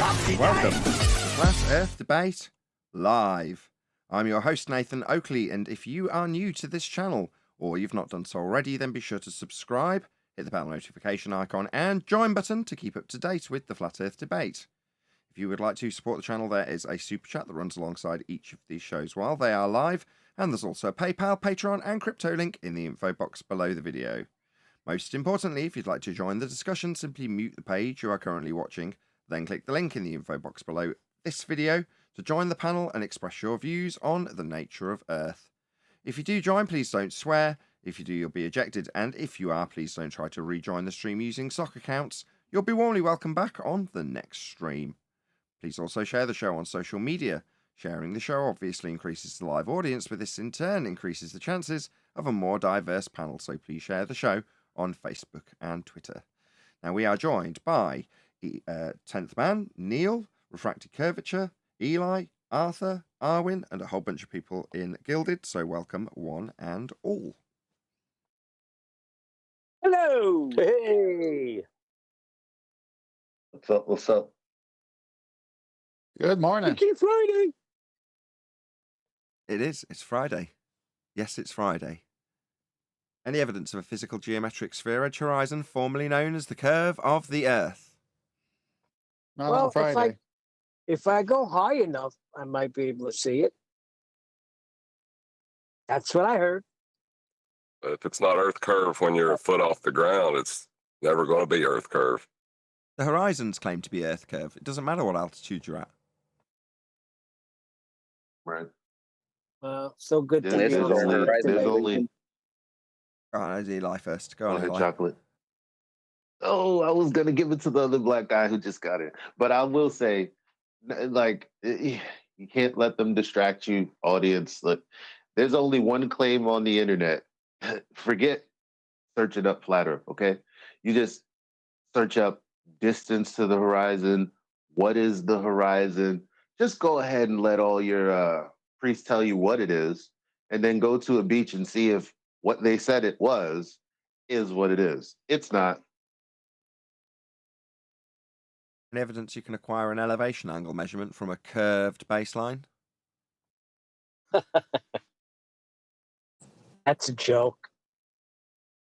Welcome to Flat Earth Debate Live. I'm your host Nathan Oakley, and if you are new to this channel, or you've not done so already, then be sure to subscribe, hit the bell notification icon and join button to keep up to date with the Flat Earth Debate. If you would like to support the channel, there is a super chat that runs alongside each of these shows while they are live, and there's also a PayPal, Patreon and crypto link in the info box below the video. Most importantly, if you'd like to join the discussion, simply mute the page you are currently watching, then click the link in the info box below this video to join the panel and express your views on the nature of Earth. If you do join, please don't swear. If you do, you'll be ejected, and if you are, please don't try to rejoin the stream using sock accounts. You'll be warmly welcome back on the next stream. Please also share the show on social media. Sharing the show obviously increases the live audience, but this in turn increases the chances of a more diverse panel, so please share the show on Facebook and Twitter. Now we are joined by 10th Man, Neil, Refracted Curvature, Eli, Arthur, Arwin, and a whole bunch of people in Gilded, so welcome one and all. Hello! Hey! What's up? What's up? Good morning. It's Friday! It is. It's Friday. Yes, it's Friday. Any evidence of a physical geometric sphere edge horizon, formerly known as the curve of the Earth? Not Well, on Friday. if I go high enough, I might be able to see it. That's what I heard. But if it's not Earth curve when you're a foot off the ground, it's never going to be Earth curve. The horizons claim to be Earth curve. It doesn't matter what altitude you're at. Right. Well, so good Yeah, to there's be on only- the there's today. only- Go on, Eli first. Go Go on, ahead, Eli. chocolate. Oh, I was gonna give it to the other black guy who just got it, but I will say, like, you can't let them distract you, audience. Look, there's only one claim on the internet. Forget searching up flat Earth, okay? You just search up distance to the horizon. What is the horizon? Just go ahead and let all your priests tell you what it is, and then go to a beach and see if what they said it was is what it is. It's not. Any evidence you can acquire an elevation angle measurement from a curved baseline? That's a joke.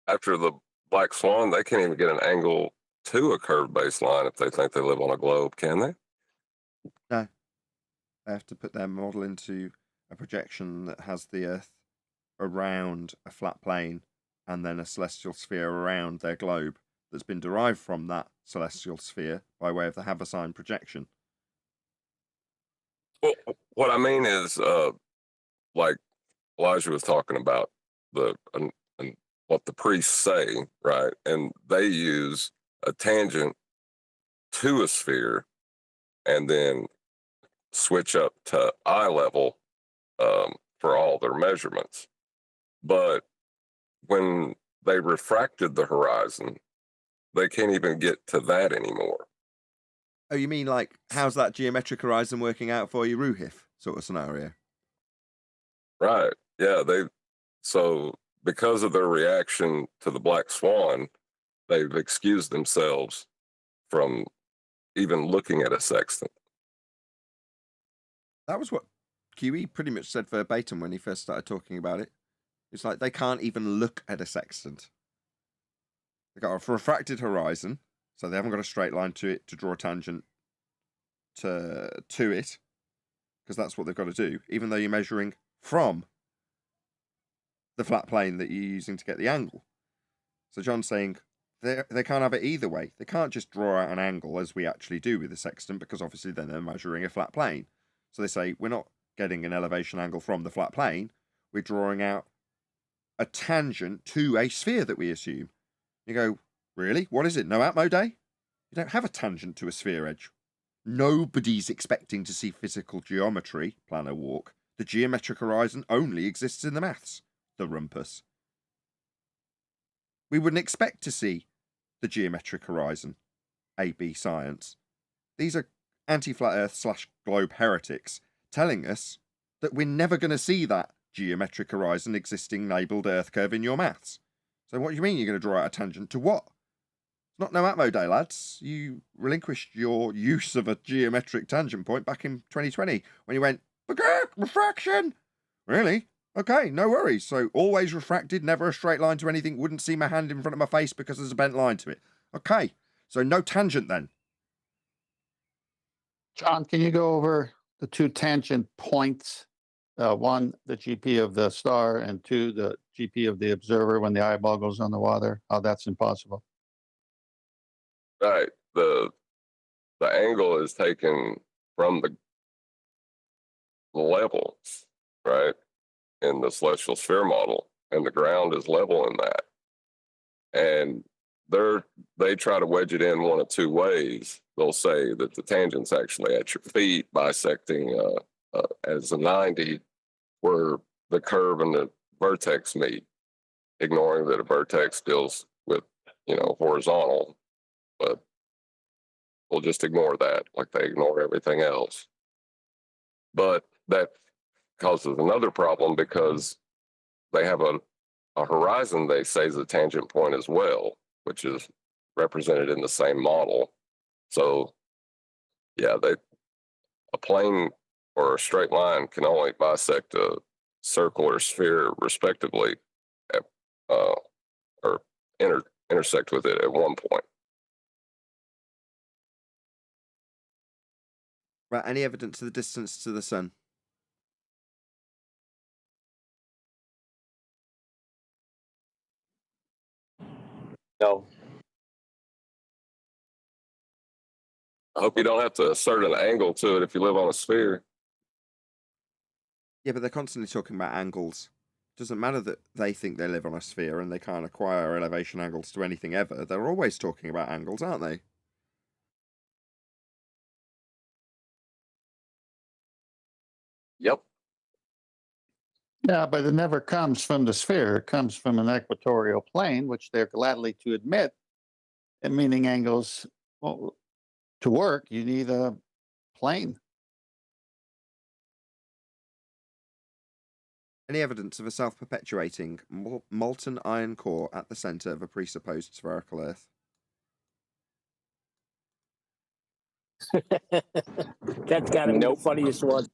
After the black swan, they can't even get an angle to a curved baseline if they think they live on a globe, can they? No. They have to put their model into a projection that has the Earth around a flat plane and then a celestial sphere around their globe that's been derived from that celestial sphere by way of the Haversine projection. Well, what I mean is, like Elijah was talking about, and what the priests say, right? And they use a tangent to a sphere and then switch up to eye level for all their measurements. But when they refracted the horizon, they can't even get to that anymore. Oh, you mean like, how's that geometric horizon working out for you, Ruhif sort of scenario? Right. Yeah. So because of their reaction to the black swan, they've excused themselves from even looking at a sextant. That was what QE pretty much said verbatim when he first started talking about it. It's like they can't even look at a sextant. They've got a refracted horizon, so they haven't got a straight line to it to draw a tangent to it, because that's what they've got to do, even though you're measuring from the flat plane that you're using to get the angle. So John's saying they can't have it either way. They can't just draw out an angle as we actually do with the sextant, because obviously then they're measuring a flat plane. So they say, we're not getting an elevation angle from the flat plane, we're drawing out a tangent to a sphere that we assume. You go, really? What is it? No Atmo Day? You don't have a tangent to a sphere edge. Nobody's expecting to see physical geometry, planar walk. The geometric horizon only exists in the maths. The rumpus. We wouldn't expect to see the geometric horizon. AB science. These are anti-flat earth / globe heretics telling us that we're never going to see that geometric horizon existing labelled earth curve in your maths. So what do you mean you're going to draw out a tangent to what? Not no Atmo Day, lads. You relinquished your use of a geometric tangent point back in 2020 when you went, refraction! Really? Okay, no worries. So always refracted, never a straight line to anything, wouldn't see my hand in front of my face because there's a bent line to it. Okay, so no tangent then. John, can you go over the two tangent points? One, the GP of the star, and two, the GP of the observer when the eyeball goes on the water. How that's impossible. Right. The angle is taken from the level, right, in the celestial sphere model, and the ground is level in that. And they try to wedge it in one of two ways. They'll say that the tangent's actually at your feet, bisecting as a 90, where the curve and the vertex meet, ignoring that a vertex deals with, horizontal, but we'll just ignore that, like they ignore everything else. But that causes another problem because they have a horizon they say is a tangent point as well, which is represented in the same model. So, yeah, a plane or a straight line can only bisect a circle or sphere, respectively, or intersect with it at one point. Right, any evidence of the distance to the sun? No. I hope you don't have to assert an angle to it if you live on a sphere. Yeah, but they're constantly talking about angles. Doesn't matter that they think they live on a sphere and they can't acquire elevation angles to anything ever. They're always talking about angles, aren't they? Yep. Yeah, but it never comes from the sphere. It comes from an equatorial plane, which they're gladly to admit. And meaning angles, well, to work, you need a plane. Any evidence of a self-perpetuating molten iron core at the centre of a presupposed spherical Earth? That's got to be the funniest one.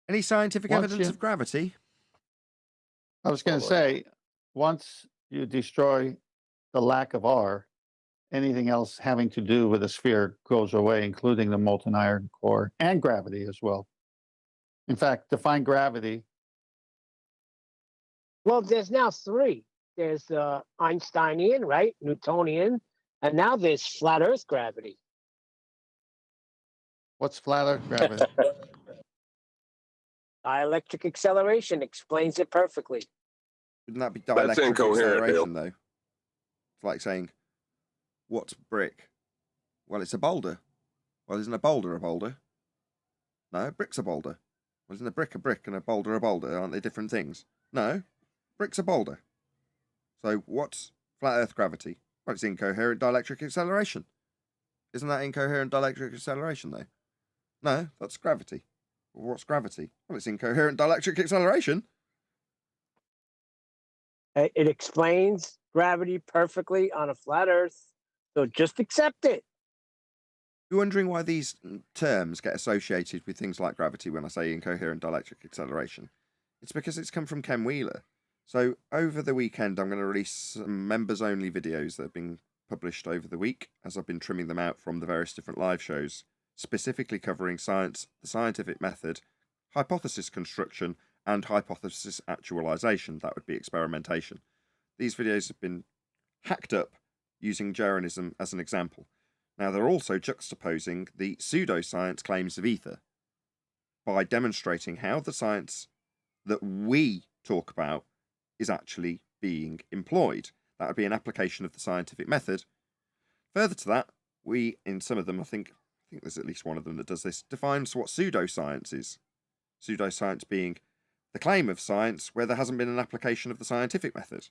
Any scientific evidence of gravity? I was going to say, once you destroy the lack of R, anything else having to do with a sphere goes away, including the molten iron core and gravity as well. In fact, define gravity. Well, there's now three. There's Einsteinian, right? Newtonian. And now there's flat Earth gravity. What's flat Earth gravity? Dielectric acceleration explains it perfectly. Wouldn't that be That's dielectric incoherent, acceleration, though? It's like saying, what's brick? Well, it's a boulder. Well, isn't a boulder a boulder? No, a brick's a boulder. Well, isn't a brick and a boulder a boulder? Aren't they different things? No, brick's a boulder. So what's flat Earth gravity? Well, it's incoherent dielectric acceleration. Isn't that incoherent dielectric acceleration, though? No, that's gravity. Well, what's gravity? Well, it's incoherent dielectric acceleration. It explains gravity perfectly on a flat Earth. So just accept it. You're wondering why these terms get associated with things like gravity when I say incoherent dielectric acceleration. It's because it's come from Ken Wheeler. So over the weekend, I'm going to release some members-only videos that have been published over the week, as I've been trimming them out from the various different live shows, specifically covering science, the scientific method, hypothesis construction, and hypothesis actualization. That would be experimentation. These videos have been hacked up using Jeranism as an example. Now, they're also juxtaposing the pseudoscience claims of ether by demonstrating how the science that we talk about is actually being employed. That would be an application of the scientific method. Further to that, we, in some of them, I think there's at least one of them that does this, defines what pseudoscience is. Pseudoscience being the claim of science where there hasn't been an application of the scientific method.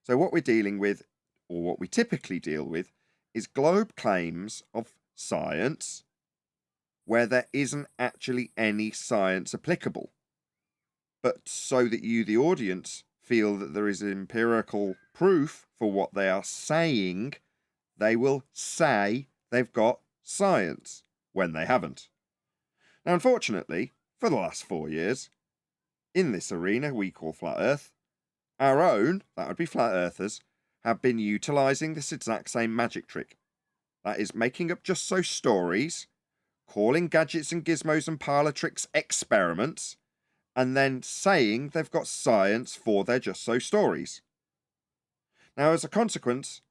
So what we're dealing with, or what we typically deal with, is globe claims of science where there isn't actually any science applicable. but so that you, the audience, feel that there is empirical proof for what they are saying, they will say they've got science when they haven't. Now, unfortunately, for the last 4 years, in this arena we call Flat Earth, our own, that would be Flat Earthers, have been utilising this exact same magic trick. That is making up just so stories, calling gadgets and gizmos and parlour tricks experiments, and then saying they've got science for their just so stories. Now, as a consequence,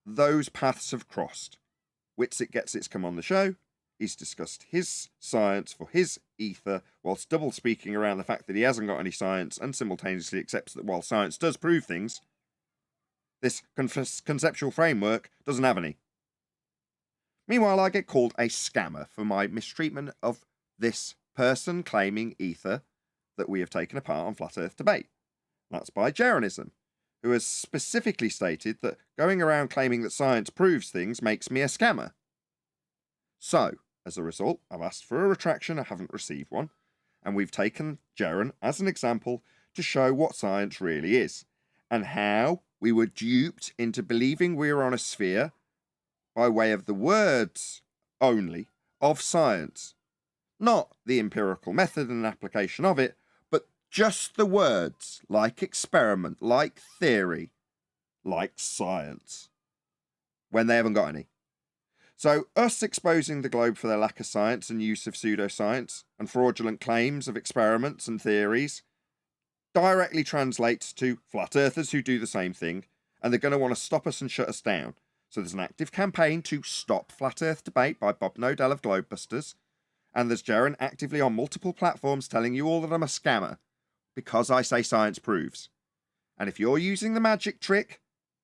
those paths have crossed. Witsit gets its come on the show. He's discussed his science for his ether, whilst double speaking around the fact that he hasn't got any science, and simultaneously accepts that while science does prove things, this conceptual framework doesn't have any. Meanwhile, I get called a scammer for my mistreatment of this person claiming ether that we have taken apart on Flat Earth Debate. That's by Scientism, who has specifically stated that going around claiming that science proves things makes me a scammer. So, as a result, I've asked for a retraction, I haven't received one, and we've taken Jaren as an example to show what science really is, and how we were duped into believing we were on a sphere by way of the words only of science. Not the empirical method and application of it, but just the words, like experiment, like theory, like science, when they haven't got any. So us exposing the globe for their lack of science and use of pseudoscience and fraudulent claims of experiments and theories directly translates to flat earthers who do the same thing, and they're going to want to stop us and shut us down. So there's an active campaign to stop Flat Earth Debate by Bob Nodell of Globebusters, and there's Jaren actively on multiple platforms telling you all that I'm a scammer because I say science proves. And if you're using the magic trick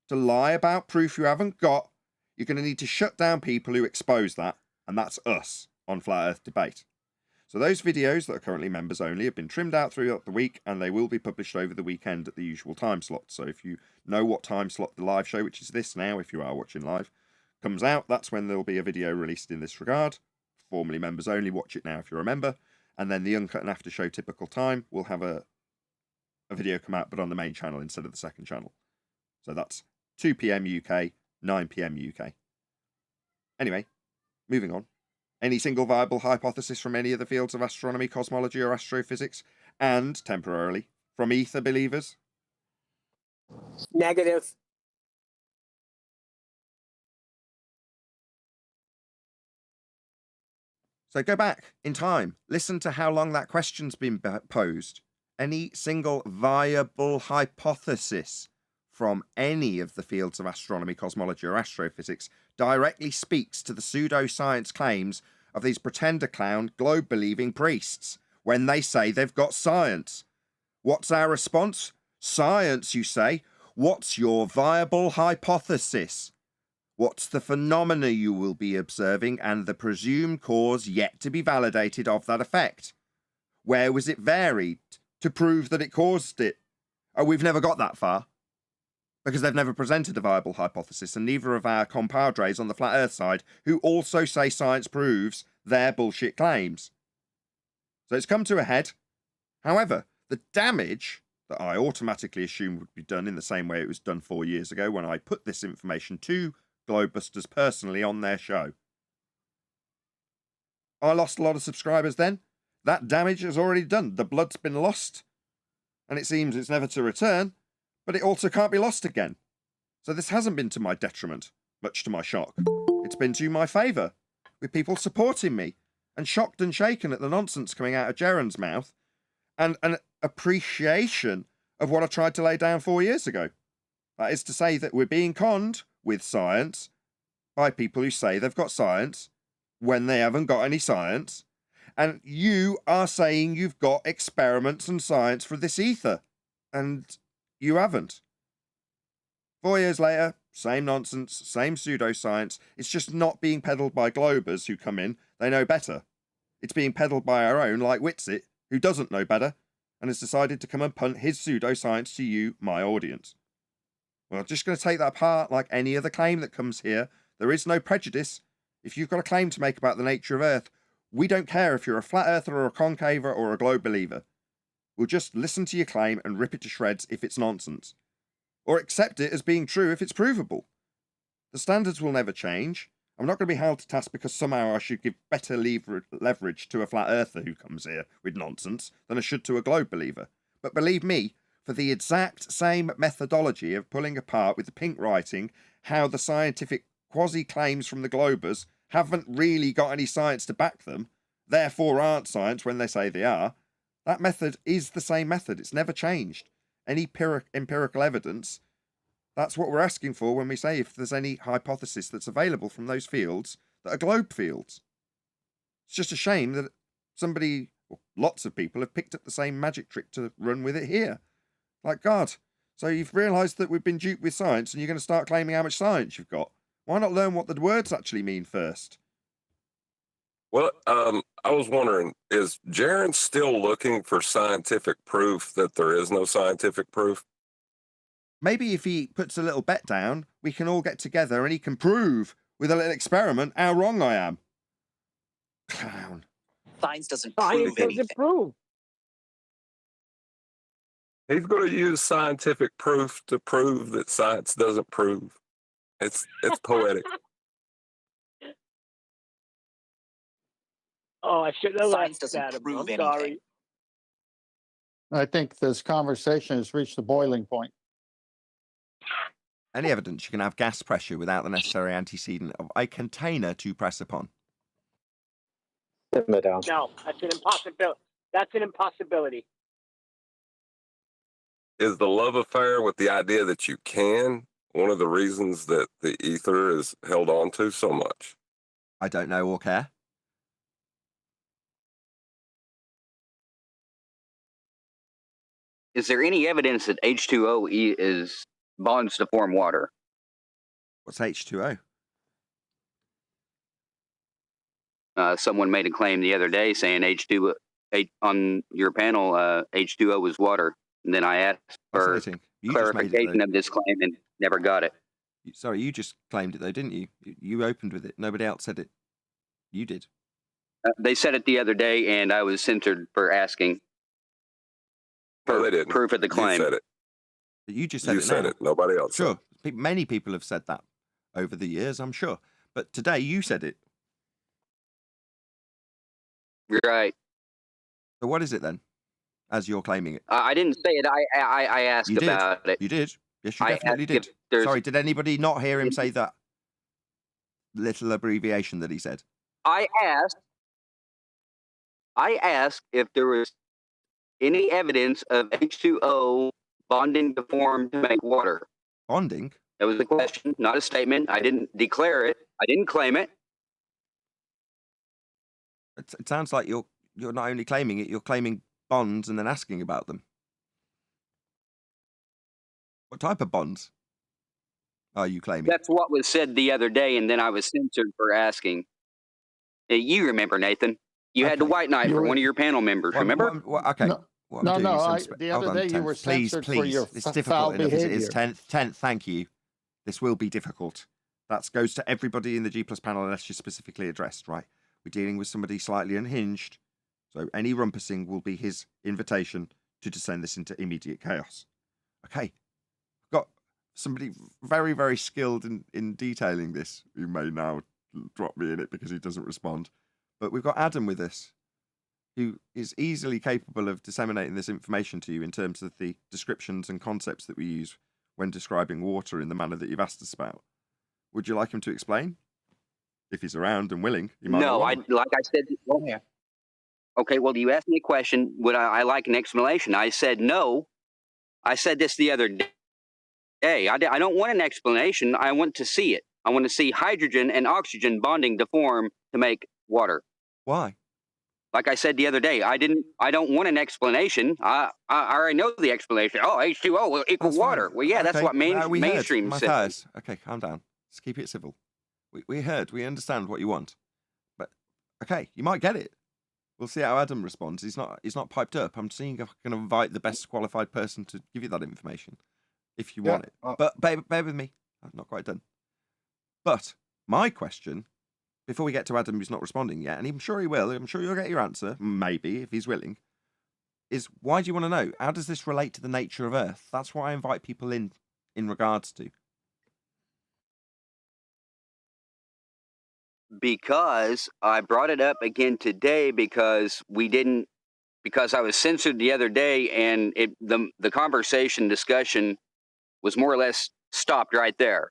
to lie about proof you haven't got, you're going to need to shut down people who expose that, and that's us on Flat Earth Debate. So those videos that are currently members only have been trimmed out throughout the week, and they will be published over the weekend at the usual time slot. So if you know what time slot the live show, which is this now if you are watching live, comes out, that's when there'll be a video released in this regard. Formerly members only, watch it now if you're a member. And then the uncut and after show typical time will have a video come out, but on the main channel instead of the second channel. So that's 2 p.m. UK, 9 p.m. UK. Anyway, moving on. Any single viable hypothesis from any of the fields of astronomy, cosmology, or astrophysics, and, temporarily, from ether believers? Negative. So go back in time. Listen to how long that question's been posed. Any single viable hypothesis from any of the fields of astronomy, cosmology, or astrophysics directly speaks to the pseudoscience claims of these pretender clown, globe-believing priests when they say they've got science. What's our response? Science, you say. What's your viable hypothesis? What's the phenomena you will be observing and the presumed cause yet to be validated of that effect? Where was it varied to prove that it caused it? Oh, we've never got that far, because they've never presented a viable hypothesis, and neither of our compadres on the flat earth side, who also say science proves their bullshit claims. So it's come to a head. However, the damage that I automatically assumed would be done in the same way it was done 4 years ago when I put this information to Globebusters personally on their show. I lost a lot of subscribers then. That damage is already done. The blood's been lost, and it seems it's never to return, but it also can't be lost again. So this hasn't been to my detriment, much to my shock. It's been to my favour, with people supporting me, and shocked and shaken at the nonsense coming out of Jaren's mouth, and an appreciation of what I tried to lay down 4 years ago. That is to say that we're being conned with science by people who say they've got science when they haven't got any science, and you are saying you've got experiments and science for this ether, and you haven't. 4 years later, same nonsense, same pseudoscience. It's just not being peddled by Globers who come in, they know better. It's being peddled by our own, like Witsit, who doesn't know better, and has decided to come and punt his pseudoscience to you, my audience. Well, I'm just going to take that apart like any other claim that comes here. There is no prejudice. If you've got a claim to make about the nature of Earth, we don't care if you're a flat earther or a concaver or a globe believer. will just listen to your claim and rip it to shreds if it's nonsense, or accept it as being true if it's provable. The standards will never change. I'm not going to be held to task because somehow I should give better leverage to a flat earther who comes here with nonsense than I should to a globe believer. But believe me, for the exact same methodology of pulling apart with the pink writing how the scientific quasi-claims from the globers haven't really got any science to back them, therefore aren't science when they say they are, that method is the same method. It's never changed. Any empirical evidence, that's what we're asking for when we say if there's any hypothesis that's available from those fields that are globe fields. It's just a shame that somebody, or lots of people, have picked up the same magic trick to run with it here. Like, God, so you've realised that we've been duped with science and you're going to start claiming how much science you've got. Why not learn what the words actually mean first? Well, I was wondering, is Jaron still looking for scientific proof that there is no scientific proof? Maybe if he puts a little bet down, we can all get together and he can prove with a little experiment how wrong I am. Clown. Science doesn't Science prove anything. doesn't prove. He's going to use scientific proof to prove that science doesn't prove. It's poetic. Oh, I shouldn't have Science laughed doesn't at him. prove I'm anything. sorry. I think this conversation has reached the boiling point. Any evidence you can have gas pressure without the necessary antecedent of a container to press upon? No, that's an impossibility. That's an impossibility. Is the love affair with the idea that you can one of the reasons that the ether is held on to so much? I don't know or care. Is there any evidence that H2O is bonds to form water? What's H2O? Someone made a claim the other day saying on your panel, H2O was water. And then I asked for clarification of this claim and never got it. Sorry, you just claimed it though, didn't you? You opened with it. Nobody else said it. You did. They said it the other day, and I was censored for asking for proof of the claim. You said it. You just said you it. Said now. it. Nobody else. Sure. Many people have said that over the years, I'm sure. But today you said it. You're right. So what is it then, as you're claiming it? I didn't say it. I asked about it. You did. Yes, you definitely did. Sorry, did anybody not hear him say that little abbreviation that he said? I asked if there was any evidence of H2O bonding to form to make water. Bonding? That was the question, not a statement. I didn't declare it. I didn't claim it. It sounds like you're not only claiming it, you're claiming bonds and then asking about them. What type of bonds are you claiming? That's what was said the other day, and then I was censored for asking. You remember, Nathan? You had the white knight for one of your panel members, remember? Okay. No, the other day you were censored for your it's foul difficult enough as it behavior. is. 10th, thank you. This will be difficult. That goes to everybody in the G+ panel unless you're specifically addressed, right? We're dealing with somebody slightly unhinged, so any rumpusing will be his invitation to descend this into immediate chaos. Okay. I've got somebody very, very skilled in detailing this who may now drop me in it because he doesn't respond. But we've got Adam with us, who is easily capable of disseminating this information to you in terms of the descriptions and concepts that we use when describing water in the manner that you've asked us about. Would you like him to explain? If he's around and willing, he might. No, like I said. Well, yeah. Okay, well, you asked me a question. Would I like an explanation? I said no. I said this the other day. I don't want an explanation. I want to see it. I want to see hydrogen and oxygen bonding to form to make water. Why? Like I said the other day, I don't want an explanation. I already know the explanation. Oh, H2O will equal water. Well, yeah, that's what mainstream says. Okay, calm down. Let's keep it civil. We understand what you want. But okay, you might get it. We'll see how Adam responds. He's not piped up. I'm seeing if I can invite the best qualified person to give you that information if you want it. But bear with me. I'm not quite done. But my question, before we get to Adam who's not responding yet, and I'm sure he will, I'm sure you'll get your answer, maybe, if he's willing. is why do you want to know? How does this relate to the nature of Earth? That's what I invite people in regards to. Because I brought it up again today because I was censored the other day, and the conversation discussion was more or less stopped right there.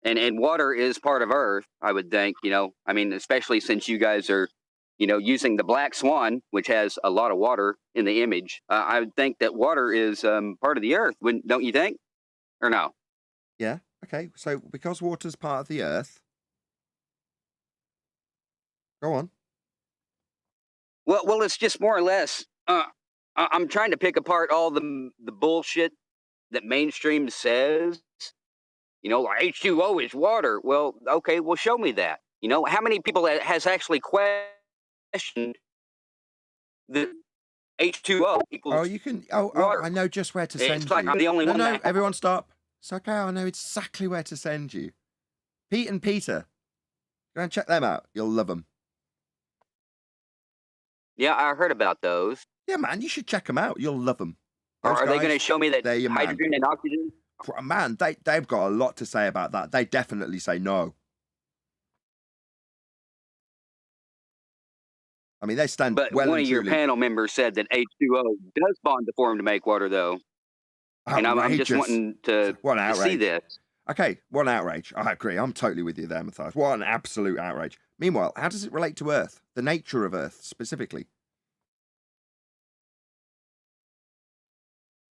And water is part of Earth, I would think. I mean, especially since you guys are, using the black swan, which has a lot of water in the image. I would think that water is part of the Earth, don't you think? Or no? Yeah. Okay. So because water's part of the Earth, go on. Well, it's just more or less. I'm trying to pick apart all the bullshit that mainstream says. Like H2O is water. Well, okay, well, show me that. How many people has actually questioned the H2O equals Oh, you can. Oh, water? I know just where to send It's like you. I'm the only No, one. no, everyone stop. It's okay. I know exactly where to send you. Pete and Peter. Go and check them out. You'll love them. Yeah, I heard about those. Yeah, man, you should check them out. You'll love them. Are they going to show me that they're your man. hydrogen and oxygen? Man, they've got a lot to say about that. They definitely say no. I mean, they stand But well one and of your truly. panel members said that H2O does bond to form to make water, though. And I'm just Outrageous. wanting to What an see outrage. this. Okay, what an outrage. I agree. I'm totally with you there, Matthias. What an absolute outrage. Meanwhile, how does it relate to Earth? The nature of Earth, specifically?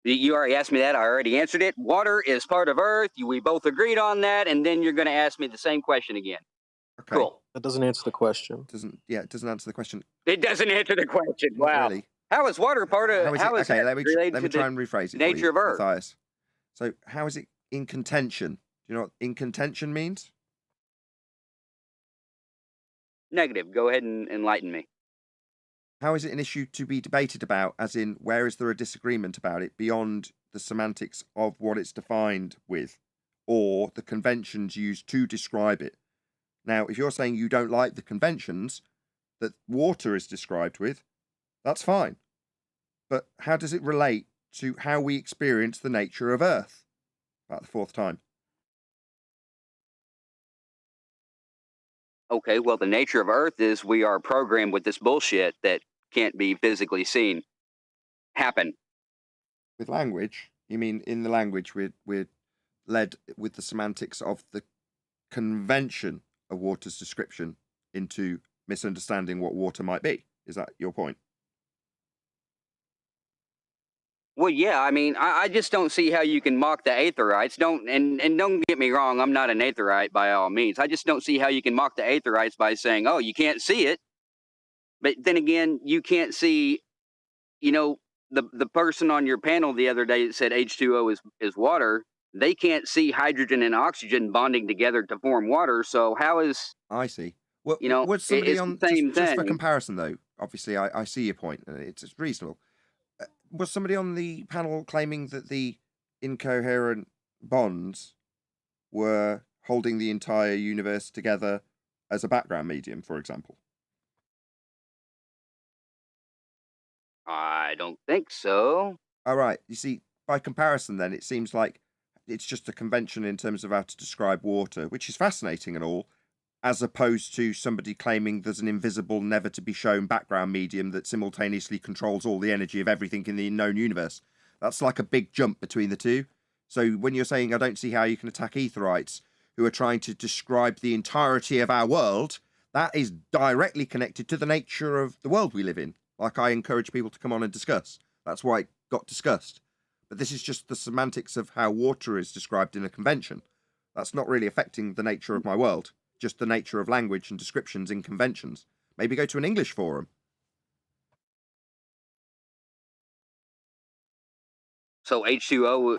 You already asked me that. I already answered it. Water is part of Earth. We both agreed on that. And then you're going to ask me the same question again. Okay. Cool. That doesn't answer the question. It doesn't answer the question. It doesn't answer the question. Not Wow. really. How is water part of? How is it? Okay, let me related to try the and rephrase it. nature for you, of Earth? Matthias. So, how is it in contention? Do you know what in contention means? Negative. Go ahead and enlighten me. How is it an issue to be debated about, as in, where is there a disagreement about it beyond the semantics of what it's defined with, or the conventions used to describe it? Now, if you're saying you don't like the conventions that water is described with, that's fine. But how does it relate to how we experience the nature of Earth? About the fourth time. Okay, well, the nature of Earth is we are programmed with this bullshit that can't be physically seen happen. With language, you mean in the language we're led with the semantics of the convention of water's description into misunderstanding what water might be? Is that your point? Well, yeah, I mean, I just don't see how you can mock the Aetherites. And don't get me wrong, I'm not an Aetherite by all means. I just don't see how you can mock the Aetherites by saying, oh, you can't see it. But then again, you can't see, the person on your panel the other day that said H2O is water. They can't see hydrogen and oxygen bonding together to form water. So how is... I see. Well, You know, was somebody it's on the same just for thing. comparison though? Obviously, I see your point, and it's reasonable. Was somebody on the panel claiming that the incoherent bonds were holding the entire universe together as a background medium, for example? I don't think so. All right. You see, by comparison, then it seems like it's just a convention in terms of how to describe water, which is fascinating and all, as opposed to somebody claiming there's an invisible, never to be shown background medium that simultaneously controls all the energy of everything in the known universe. That's like a big jump between the two. So when you're saying, I don't see how you can attack Etherites who are trying to describe the entirety of our world, that is directly connected to the nature of the world we live in. Like I encourage people to come on and discuss. That's why it got discussed. But this is just the semantics of how water is described in a convention. That's not really affecting the nature of my world. Just the nature of language and descriptions in conventions. Maybe go to an English forum. So H2O,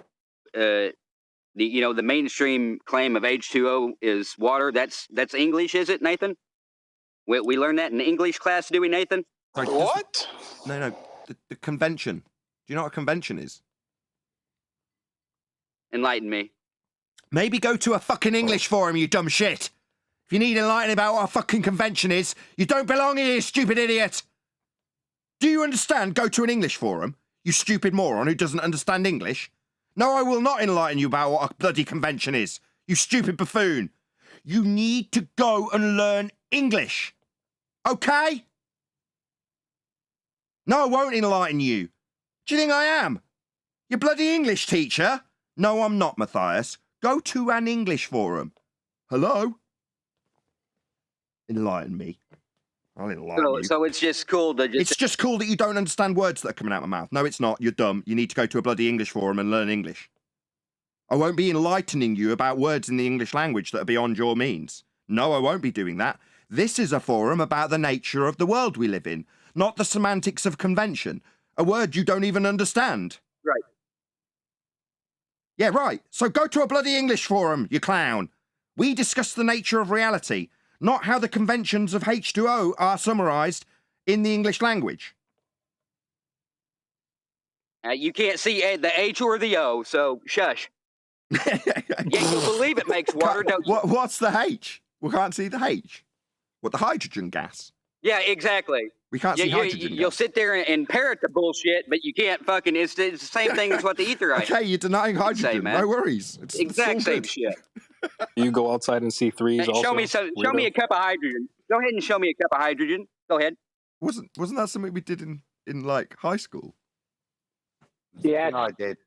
the mainstream claim of H2O is water. That's English, is it, Nathan? We learned that in English class, do we, Nathan? Sorry, What? No. The convention. Do you know what a convention is? Enlighten me. Maybe go to a fucking English forum, you dumb shit. If you need enlightening about what a fucking convention is, you don't belong here, you stupid idiot. Do you understand? Go to an English forum, you stupid moron who doesn't understand English. No, I will not enlighten you about what a bloody convention is, you stupid buffoon. You need to go and learn English. Okay? No, I won't enlighten you. Do you think I am? Your bloody English teacher? No, I'm not, Matthias. Go to an English forum. Hello? Enlighten me. I'll enlighten you. So it's just cool to just... It's just cool that you don't understand words that are coming out of my mouth. No, it's not. You're dumb. You need to go to a bloody English forum and learn English. I won't be enlightening you about words in the English language that are beyond your means. No, I won't be doing that. This is a forum about the nature of the world we live in, not the semantics of convention, a word you don't even understand. Right. Yeah, right. So go to a bloody English forum, you clown. We discuss the nature of reality, not how the conventions of H2O are summarised in the English language. You can't see the H or the O, so shush. Yeah, you believe it makes water, don't you? What's the H? We can't see the H. What, the hydrogen gas? Yeah, exactly. We can't see hydrogen You'll gas. sit there and parrot the bullshit, but you can't fucking... It's the same thing as what the etherite... Okay, you're denying hydrogen. man. No worries. It's exact all same good. shit. You go outside and see threes. Hey, also, show me a cup of hydrogen. Go ahead and show me a cup of hydrogen. Go ahead. Wasn't that something we did in like high school? Yeah. No, I did.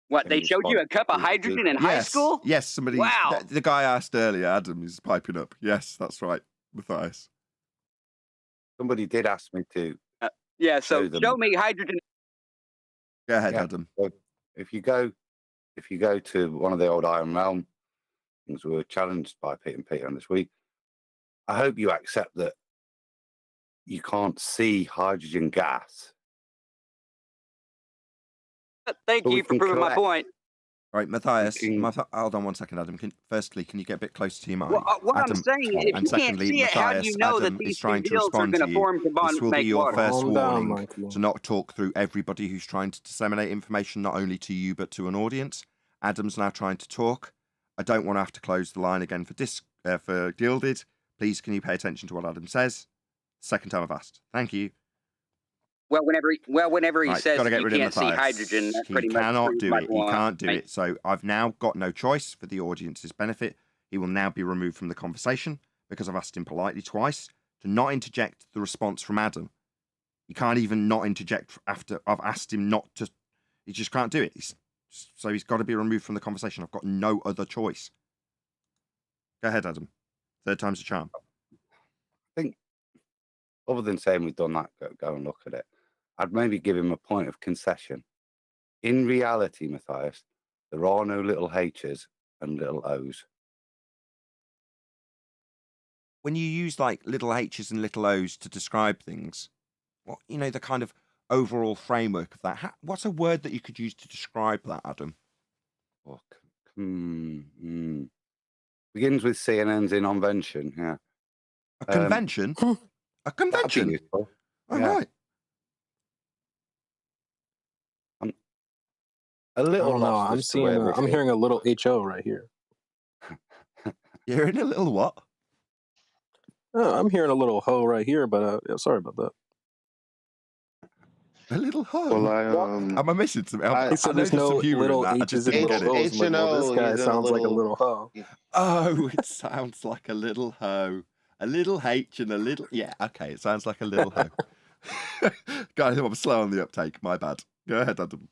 What, they in showed you a response cup of to- hydrogen in high school? Yes, somebody. Wow. The guy asked earlier, Adam, is piping up. Yes, that's right, Matthias. Somebody did ask me to. Yeah, so show them. show me hydrogen. Go ahead, Yeah. Adam. If you go to one of the old Iron Realm things, we were challenged by Pete and Peter on this week. I hope you accept that you can't see hydrogen gas. Thank But we you for can proving my collect. point. Right, Matthias. Can- Hold on one second, Adam. Firstly, can you get a bit closer to your mic? Well, what Adam, I'm saying is, if and you can't secondly, see it, how do Matthias, you know Adam that is these trying two to deals are respond going to to you. form to This bond will be make your water? first Calm down, warning Michael. to not talk through everybody who's trying to disseminate information, not only to you but to an audience. Adam's now trying to talk. I don't want to have to close the line again for Gilded. Please, can you pay attention to what Adam says? Second time I've asked. Thank you. Well, whenever he Right, says gotta get you rid of can't see Matthias. hydrogen, that He pretty much cannot proves do my it. He point. can't do Right? it. So I've now got no choice for the audience's benefit. He will now be removed from the conversation because I've asked him politely twice to not interject the response from Adam. He can't even not interject after I've asked him not to. He just can't do it. So he's got to be removed from the conversation. I've got no other choice. Go ahead, Adam. Third time's a charm. Other than saying we've done that, go and look at it. I'd maybe give him a point of concession. In reality, Matthias, there are no little H's and little O's. When you use like little H's and little O's to describe things, what the kind of overall framework of that. What's a word that you could use to describe that, Adam? Oh, begins with C and ends in convention. Yeah, A convention. A that'd be convention. useful. Oh, yeah. right. A I little. don't know. lost I'm as to where seeing. we I'm fit. hearing a little HO right here. You're in a little what? I'm hearing a little ho right here, but yeah, sorry about that. A little hoe. Well, Am I missing something? I- He said there's no little H's and didn't little get it. O's. I'm like, well, this H&O, guy he's in a sounds like a little- little ho. Oh, it sounds like a little hoe. A little H and a little... Yeah, okay, it sounds like a little hoe. Guys, I'm slow on the uptake. My bad. Go ahead, Adam.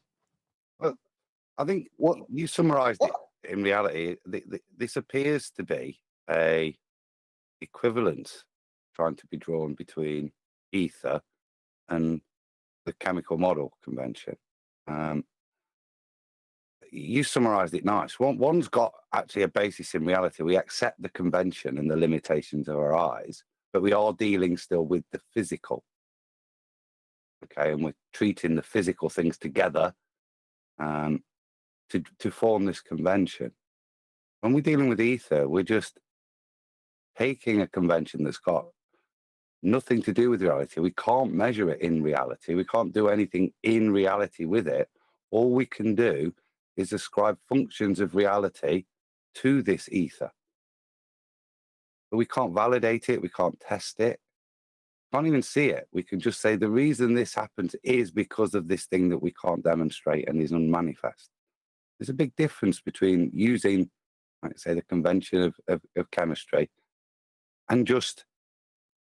I think what you summarised it in reality. This appears to be a equivalence trying to be drawn between ether and the chemical model convention. You summarised it nice. One's got actually a basis in reality. We accept the convention and the limitations of our eyes, but we are dealing still with the physical. Okay, and we're treating the physical things together to form this convention. When we're dealing with ether, we're just taking a convention that's got nothing to do with reality. We can't measure it in reality. We can't do anything in reality with it. All we can do is ascribe functions of reality to this ether. but we can't validate it. We can't test it. Can't even see it. We can just say the reason this happens is because of this thing that we can't demonstrate and is unmanifest. There's a big difference between using, like say, the convention of chemistry and just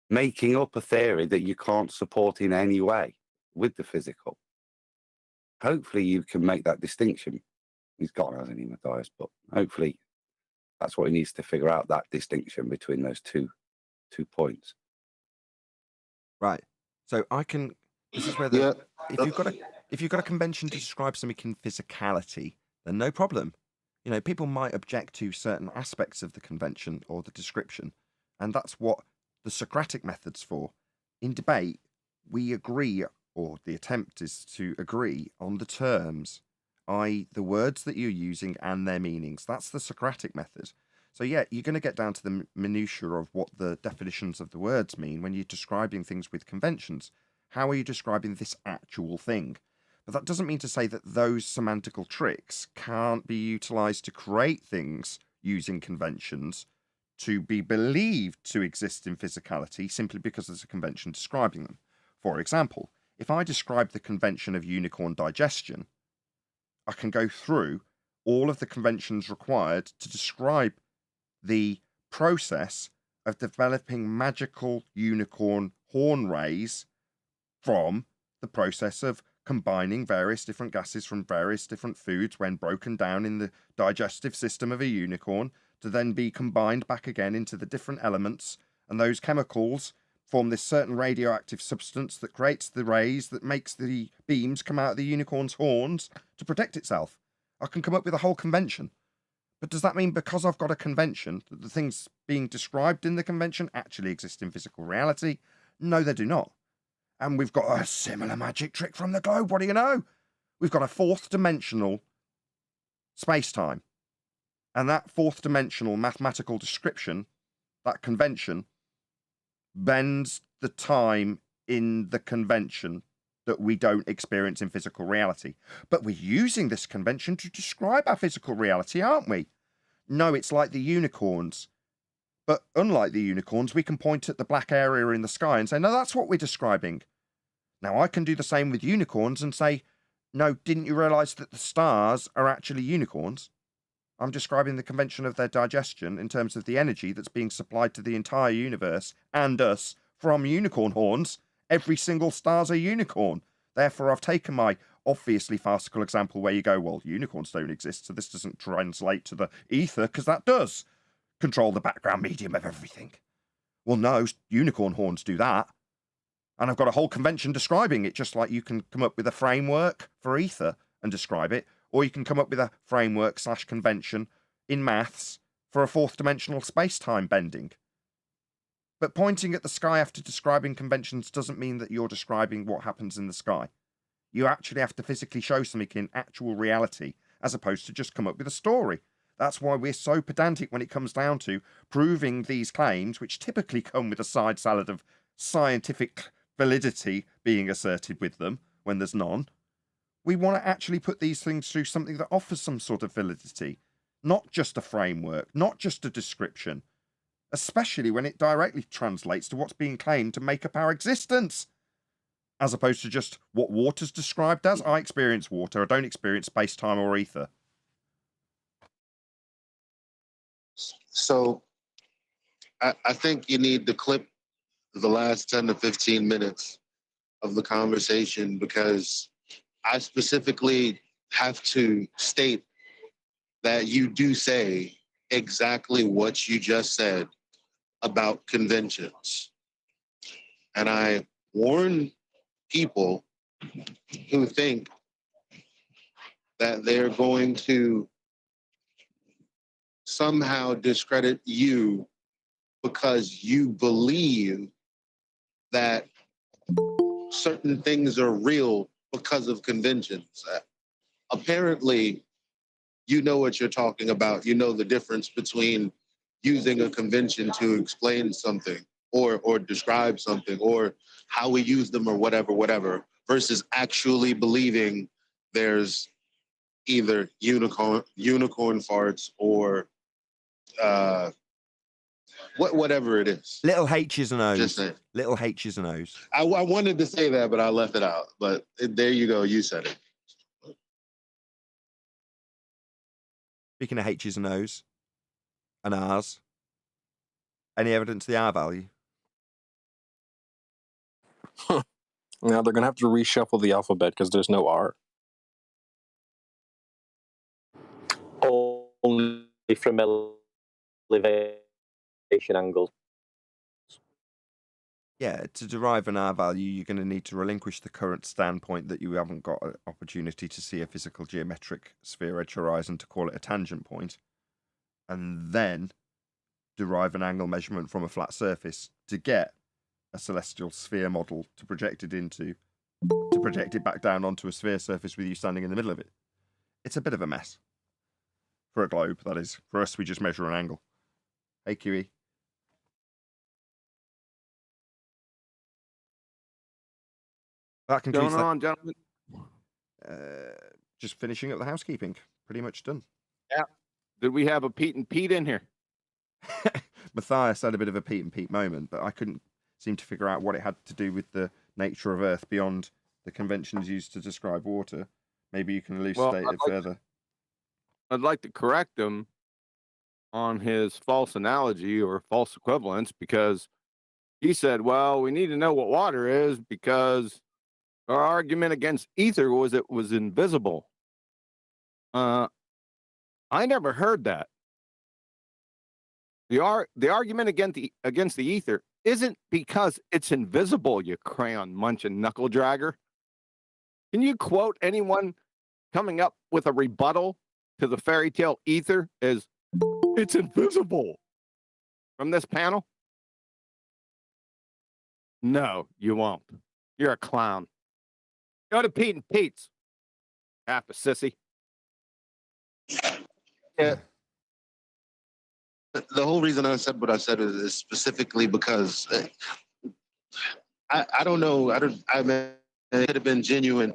making up a theory that you can't support in any way with the physical. Hopefully you can make that distinction. He's gone, hasn't he, Matthias? But hopefully that's what he needs to figure out, that distinction between those two points. Right. So I can. This is where Yeah. if you've got a convention to describe something in physicality, then no problem. You know, people might object to certain aspects of the convention or the description, and that's what the Socratic method's for. In debate, we agree, or the attempt is to agree on the terms, i.e., the words that you're using and their meanings. That's the Socratic method. So yeah, you're going to get down to the minutiae of what the definitions of the words mean when you're describing things with conventions. How are you describing this actual thing? But that doesn't mean to say that those semantical tricks can't be utilized to create things using conventions to be believed to exist in physicality simply because there's a convention describing them. For example, if I describe the convention of unicorn digestion, I can go through all of the conventions required to describe the process of developing magical unicorn horn rays from the process of combining various different gases from various different foods when broken down in the digestive system of a unicorn to then be combined back again into the different elements, and those chemicals form this certain radioactive substance that creates the rays that makes the beams come out of the unicorn's horns to protect itself. I can come up with a whole convention. But does that mean because I've got a convention that the things being described in the convention actually exist in physical reality? No, they do not. And we've got a similar magic trick from the globe. What do you know? We've got a fourth dimensional space-time. And that fourth dimensional mathematical description, that convention, bends the time in the convention that we don't experience in physical reality. But we're using this convention to describe our physical reality, aren't we? No, it's like the unicorns. But unlike the unicorns, we can point at the black area in the sky and say, no, that's what we're describing. Now, I can do the same with unicorns and say, no, didn't you realize that the stars are actually unicorns? I'm describing the convention of their digestion in terms of the energy that's being supplied to the entire universe and us from unicorn horns. Every single star's a unicorn. Therefore, I've taken my obviously farcical example where you go, well, unicorns don't exist, so this doesn't translate to the ether, because that does control the background medium of everything. Well, no, unicorn horns do that. And I've got a whole convention describing it, just like you can come up with a framework for ether and describe it, or you can come up with a framework / convention in maths for a fourth dimensional space-time bending. But pointing at the sky after describing conventions doesn't mean that you're describing what happens in the sky. You actually have to physically show something in actual reality, as opposed to just come up with a story. That's why we're so pedantic when it comes down to proving these claims, which typically come with a side salad of scientific validity being asserted with them when there's none. We want to actually put these things through something that offers some sort of validity, not just a framework, not just a description, especially when it directly translates to what's being claimed to make up our existence, as opposed to just what water's described as. I experience water, I don't experience space-time or ether. So I think you need to clip the last 10 to 15 minutes of the conversation, because I specifically have to state that you do say exactly what you just said about conventions. And I warn people who think that they're going to somehow discredit you because you believe that certain things are real because of conventions. Apparently, you know what you're talking about. You know the difference between using a convention to explain something or describe something or how we use them or whatever, versus actually believing there's either unicorn farts or whatever it is. Little H's and O's. Just saying. Little H's and O's. I wanted to say that, but I left it out. But there you go. You said it. Speaking of H's and O's and R's, any evidence of the R value? Now they're gonna have to reshuffle the alphabet because there's no R. Only from elevation angles. Yeah, to derive an R value, you're going to need to relinquish the current standpoint that you haven't got an opportunity to see a physical geometric sphere edge horizon to call it a tangent point, and then derive an angle measurement from a flat surface to get a celestial sphere model to project it into, to project it back down onto a sphere surface with you standing in the middle of it. It's a bit of a mess. For a globe, that is. For us, we just measure an angle. Hey, QE. That concludes Going on, gentlemen. Just finishing up the housekeeping. Pretty much done. Yeah. Did we have a Pete and Pete in here? Matthias had a bit of a Pete and Pete moment, but I couldn't seem to figure out what it had to do with the nature of Earth beyond the conventions used to describe water. Maybe you can elucidate it further. I'd like to correct him on his false analogy or false equivalence, because he said, well, we need to know what water is because our argument against ether was it was invisible. I never heard that. The argument against the ether isn't because it's invisible, you crayon munching knuckle dragger. Can you quote anyone coming up with a rebuttal to the fairy tale ether as it's invisible from this panel? No, you won't. You're a clown. Go to Pete and Pete's. Half a sissy. Yeah. The whole reason I said what I said is specifically because I don't know. I mean, it could have been genuine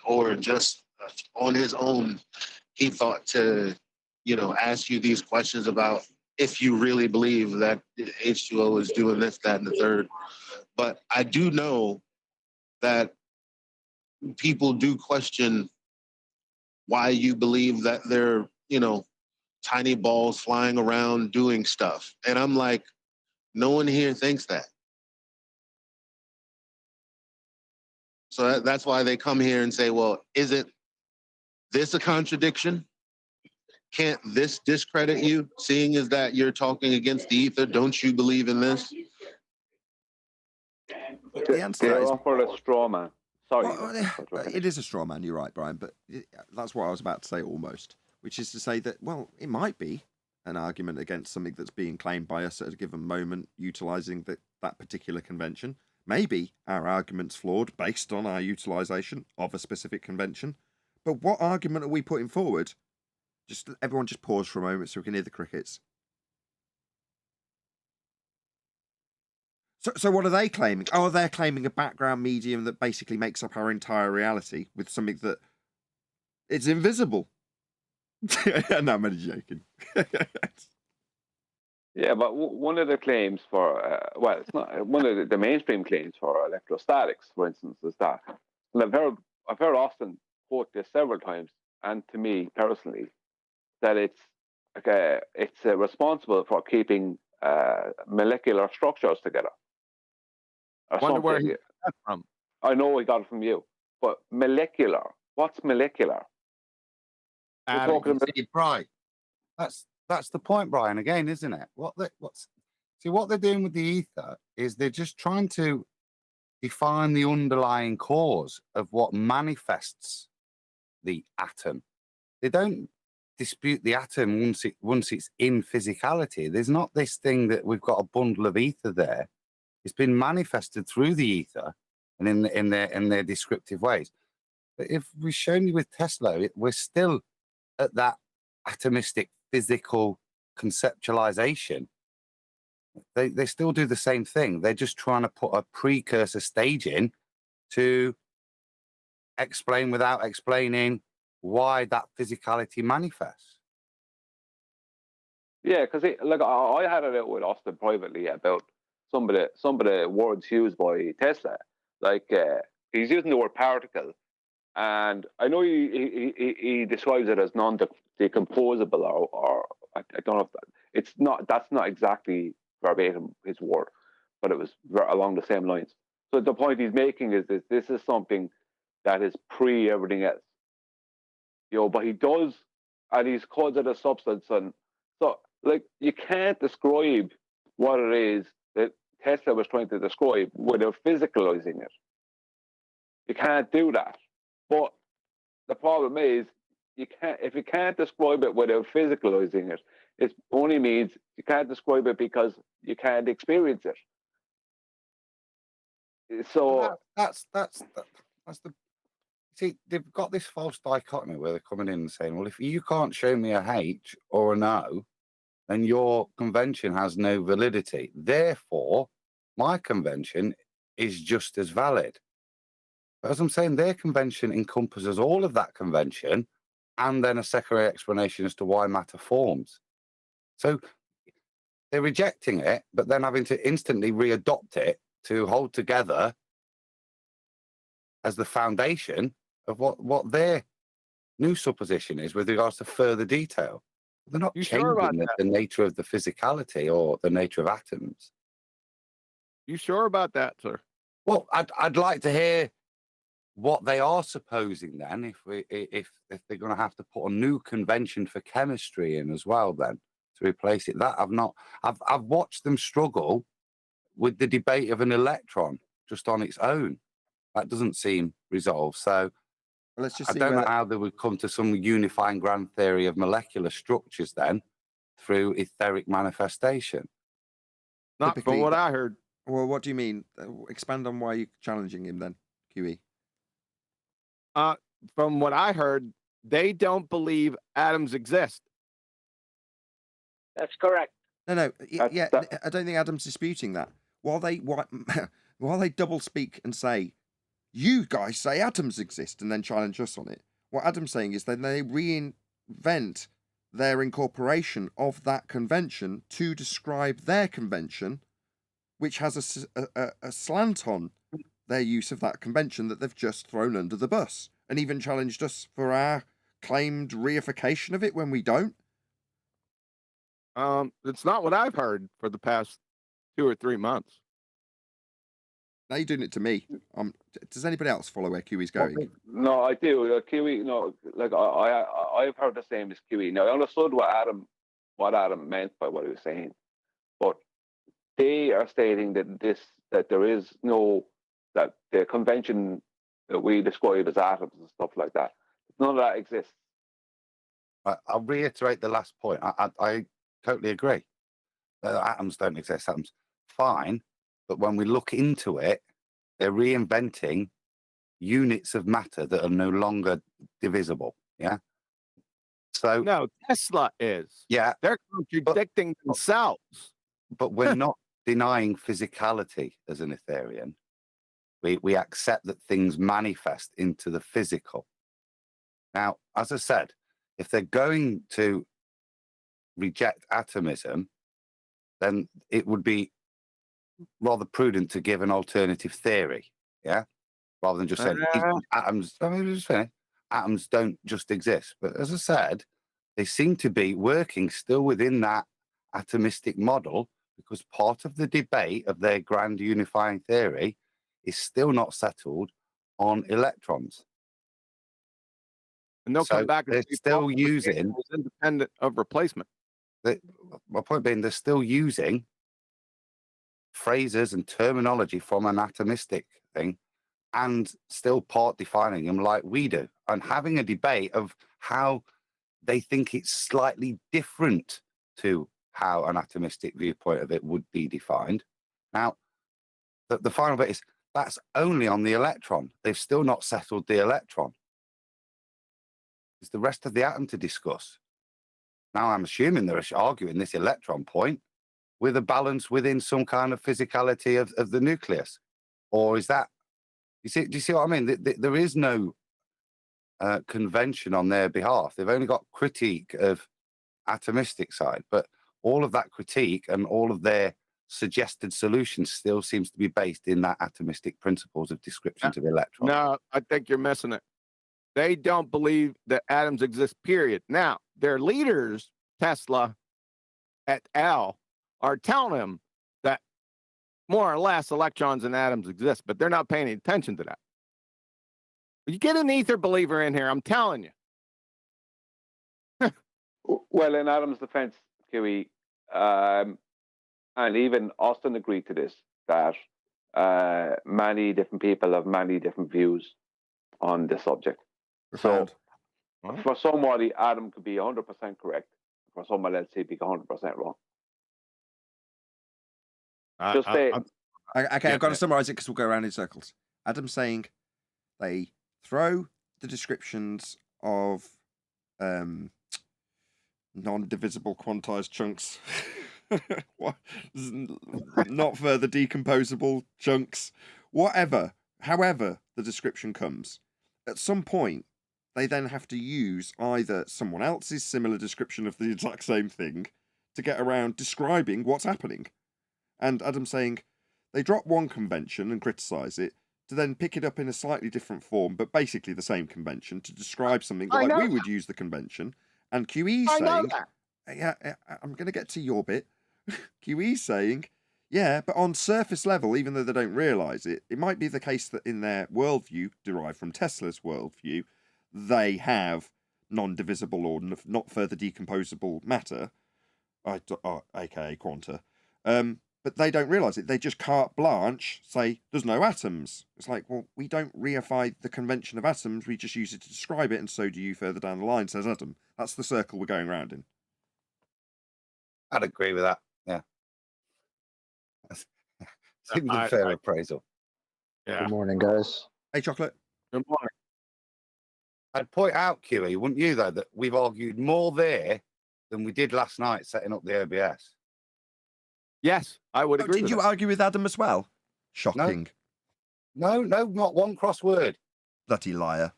or just on his own. He thought to, ask you these questions about if you really believe that H2O is doing this, that, and the third. But I do know that people do question why you believe that they're, tiny balls flying around doing stuff. And I'm like, no one here thinks that. So that's why they come here and say, well, isn't this a contradiction? Can't this discredit you, seeing as that you're talking against the ether? Don't you believe in this? The answer to that is, offer a straw man. Sorry. Well, it is a straw man, you're right, Brian, but that's what I was about to say almost, which is to say that, well, it might be an argument against something that's being claimed by us at a given moment, utilising that particular convention. Maybe our argument's flawed based on our utilisation of a specific convention, but what argument are we putting forward? Everyone just pause for a moment so we can hear the crickets. So what are they claiming? Oh, they're claiming a background medium that basically makes up our entire reality with something that it's invisible. No, I'm only joking. Yeah, but one of the claims for, well, it's not one of the mainstream claims for electrostatics, for instance, is that, and I've heard Austin quote this several times, and to me personally, that it's responsible for keeping molecular structures together. I wonder where he got that from. I know he got it from you, but molecular. What's molecular? We're talking about Right. That's the point, Brian. Again, isn't it? What they're doing with the ether is they're just trying to define the underlying cause of what manifests the atom. They don't dispute the atom once it's in physicality. There's not this thing that we've got a bundle of ether there. It's been manifested through the ether and in their descriptive ways. But if we've shown you with Tesla, we're still at that atomistic physical conceptualization. They still do the same thing. They're just trying to put a precursor stage in to explain without explaining why that physicality manifests. Yeah, because like I had it out with Austin privately about some of the words used by Tesla. Like he's using the word particle, and I know he describes it as non-decomposable, or I don't know if it's not. That's not exactly verbatim his word, but it was along the same lines. So the point he's making is that this is something that is pre everything else, but he does, and he's calls it a substance, and so like you can't describe what it is that Tesla was trying to describe without physicalizing it. You can't do that. But the problem is if you can't describe it without physicalizing it, it only means you can't describe it because you can't experience it. So that's the see, they've got this false dichotomy where they're coming in and saying, well, if you can't show me a H or an O, then your convention has no validity. Therefore, my convention is just as valid. But as I'm saying, their convention encompasses all of that convention and then a secondary explanation as to why matter forms. So they're rejecting it, but then having to instantly readopt it to hold together as the foundation of what their new supposition is with regards to further detail. They're not changing the nature of the physicality or the nature of atoms. You sure about that, sir? Well, I'd like to hear what they are supposing then, if they're going to have to put a new convention for chemistry in as well, then to replace it. That I've watched them struggle with the debate of an electron just on its own. That doesn't seem resolved. So let's just I don't know how they would come to some unifying grand theory of molecular structures then through etheric manifestation. Not from what I heard. Well, what do you mean? Expand on why you're challenging him then, QE. From what I heard, they don't believe atoms exist. That's correct. No, I don't think Adam's disputing that. While they double speak and say, you guys say atoms exist and then challenge us on it, what Adam's saying is that they reinvent their incorporation of that convention to describe their convention, which has a slant on their use of that convention that they've just thrown under the bus, and even challenged us for our claimed reification of it when we don't. It's not what I've heard for the past 2 or 3 months. Now you're doing it to me. Does anybody else follow where QE's going? No, I do. QE, no, like I've heard the same as QE. Now I understood what Adam meant by what he was saying, but they are stating that there is that the convention that we describe as atoms and stuff like that, none of that exists. I'll reiterate the last point. I totally agree. Atoms don't exist. Atoms, fine. But when we look into it, they're reinventing units of matter that are no longer divisible. Yeah. So no, Tesla is. Yeah. They're contradicting themselves. But we're not denying physicality as an Ethereum. We accept that things manifest into the physical. Now, as I said, if they're going to reject atomism, then it would be rather prudent to give an alternative theory, yeah, rather than just saying atoms. I mean, just finish. Atoms don't just exist. But as I said, they seem to be working still within that atomistic model, because part of the debate of their grand unifying theory is still not settled on electrons. And they'll come back and they're still using independent of replacement. My point being, they're still using phrases and terminology from an atomistic thing and still part defining them like we do, and having a debate of how they think it's slightly different to how an atomistic viewpoint of it would be defined. Now, the final bit is that's only on the electron. They've still not settled the electron. There's the rest of the atom to discuss. Now, I'm assuming they're arguing this electron point with a balance within some kind of physicality of the nucleus. Or is that, do you see what I mean? There is no convention on their behalf. They've only got critique of atomistic side. But all of that critique and all of their suggested solutions still seems to be based in that atomistic principles of descriptions of electrons. No, I think you're missing it. They don't believe that atoms exist, period. Now, their leaders, Tesla et al., are telling them that more or less electrons and atoms exist, but they're not paying any attention to that. You get an ether believer in here, I'm telling you. Well, in Adam's defense, QE, and even Austin agreed to this, that many different people have many different views on the subject. Profound. So, for somebody, Adam could be 100% correct. For somebody else, he'd be 100% wrong. Okay, I've got to summarize it because we'll go around in circles. Adam's saying they throw the descriptions of non-divisible quantized chunks, not further decomposable chunks, whatever, however the description comes. At some point, they then have to use either someone else's similar description of the exact same thing to get around describing what's happening. And Adam's saying they drop one convention and criticize it to then pick it up in a slightly different form, but basically the same convention to describe something like we would use the convention. And QE's saying, yeah, I'm going to get to your bit. QE's saying, yeah, but on surface level, even though they don't realize it, it might be the case that in their worldview, derived from Tesla's worldview, they have non-divisible or not further decomposable matter, aka quanta. But they don't realise it. They just carte blanche say there's no atoms. It's like, well, we don't reify the convention of atoms. We just use it to describe it, and so do you further down the line, says Adam. That's the circle we're going around in. I'd agree with that. Yeah. Seems a fair appraisal. Yeah. Good morning, guys. Hey, Chocolate. Good morning. I'd point out, QE, wouldn't you, though, that we've argued more there than we did last night setting up the OBS. Yes, I would agree. Did you argue with Adam as well? Shocking. No, not one crossword. Bloody liar.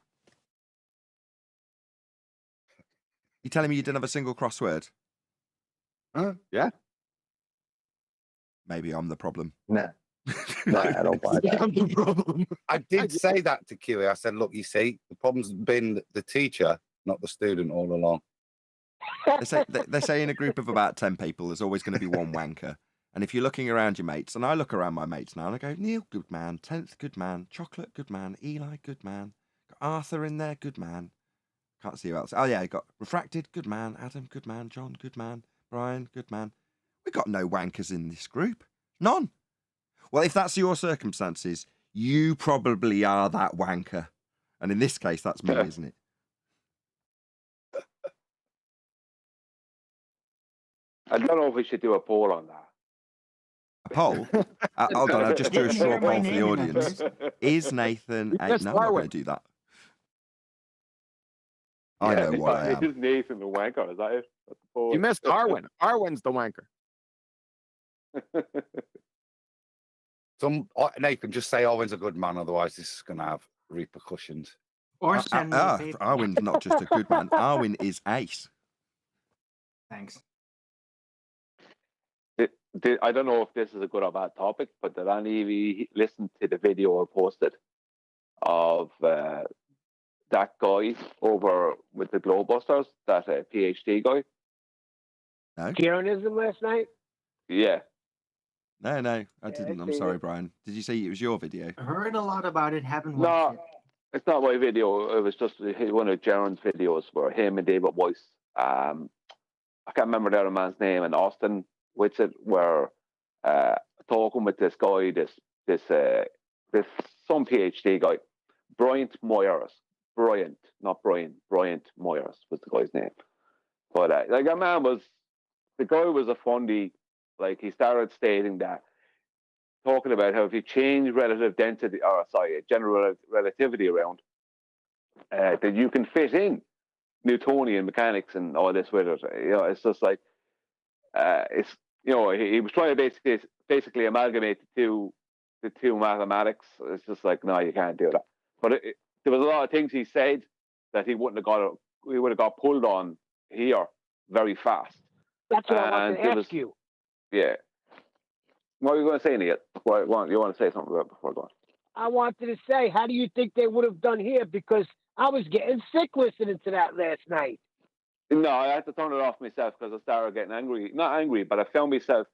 You telling me you didn't have a single crossword? Huh? Yeah. Maybe I'm the problem. No, I don't buy that. I'm the problem. I did say that to QE. I said, look, you see, the problem's been the teacher, not the student all along. They say in a group of about 10 people, there's always going to be one wanker. And if you're looking around your mates, and I look around my mates now, and I go, Neil, good man. 10th, good man. Chocolate, good man. Eli, good man. Got Arthur in there, good man. Can't see who else. Oh, yeah, got Refracted, good man. Adam, good man. John, good man. Brian, good man. We got no wankers in this group. None. Well, if that's your circumstances, you probably are that wanker. And in this case, that's me, isn't it? I don't know if we should do a poll on that. A poll? Hold on, I just drew a straw poll for the audience. Is Nathan... No, I'm not going to do that. I know what I am. Is Nathan the wanker? Is that it? That's the poll. You missed Arwen. Arwen's the wanker. Nathan, just say Arwen's a good man, otherwise this is going to have repercussions. Or send me a paper. Arwen's not just a good man. Arwen is ace. Thanks. I don't know if this is a good or bad topic, but did any of you listen to the video I posted of that guy over with the Globebusters, that PhD guy? No. Kieranism last night? Yeah. No, I didn't. I'm sorry, Brian. Did you say it was your video? I heard a lot about it, haven't watched it. It's not my video. It was just one of Jaron's videos where him and David Weiss, I can't remember the other man's name, and Austin with it, were talking with this guy, this some PhD guy, Bryant Moyers, Bryant Moyers was the guy's name. But the guy was a fundy. Like, he started stating that, talking about how if you change general relativity around, that you can fit in Newtonian mechanics and all this with it. It's just like, he was trying to basically amalgamate the two mathematics. It's just like, no, you can't do that. But there was a lot of things he said that he would have got pulled on here very fast. That's what I wanted And to there ask was, you. yeah. What are you going to say, Neil? You want to say something about it before going? I wanted to say, how do you think they would have done here? Because I was getting sick listening to that last night. No, I had to turn it off myself because I started getting angry. Not angry, but I found myself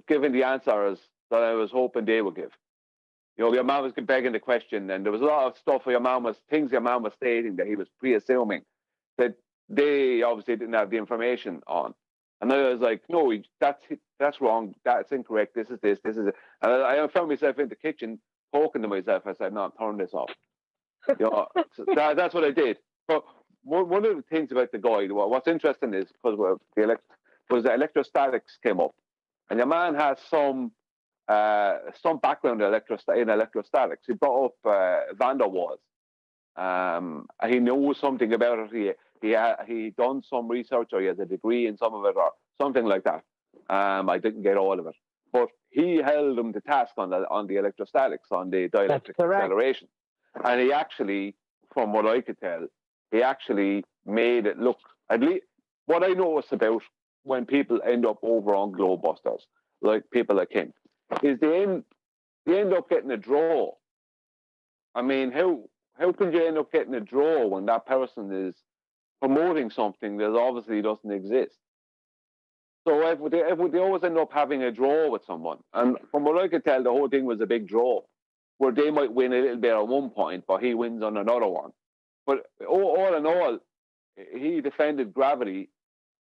giving the answers that I was hoping they would give. You know, your mom was begging the question, and there was a lot of stuff your mom was stating that he was pre-assuming that they obviously didn't have the information on. And I was like, no, that's wrong. That's incorrect. This is it. And I found myself in the kitchen talking to myself. I said, no, I'm turning this off. You know, that's what I did. But one of the things about the guy, what's interesting is because the electrostatics came up, and your man has some background in electrostatics. He brought up van der Waals. He knows something about it. He done some research, or he has a degree in some of it, or something like that. I didn't get all of it, but he held him to task on the electrostatics, on the dielectric acceleration. And he actually, from what I could tell, he actually made it look, at least what I notice about when people end up over on Globebusters, like people like him, is they end up getting a draw. I mean, how can you end up getting a draw when that person is promoting something that obviously doesn't exist? So they always end up having a draw with someone. And from what I could tell, the whole thing was a big draw, where they might win a little bit at one point, but he wins on another one. But all in all, he defended gravity,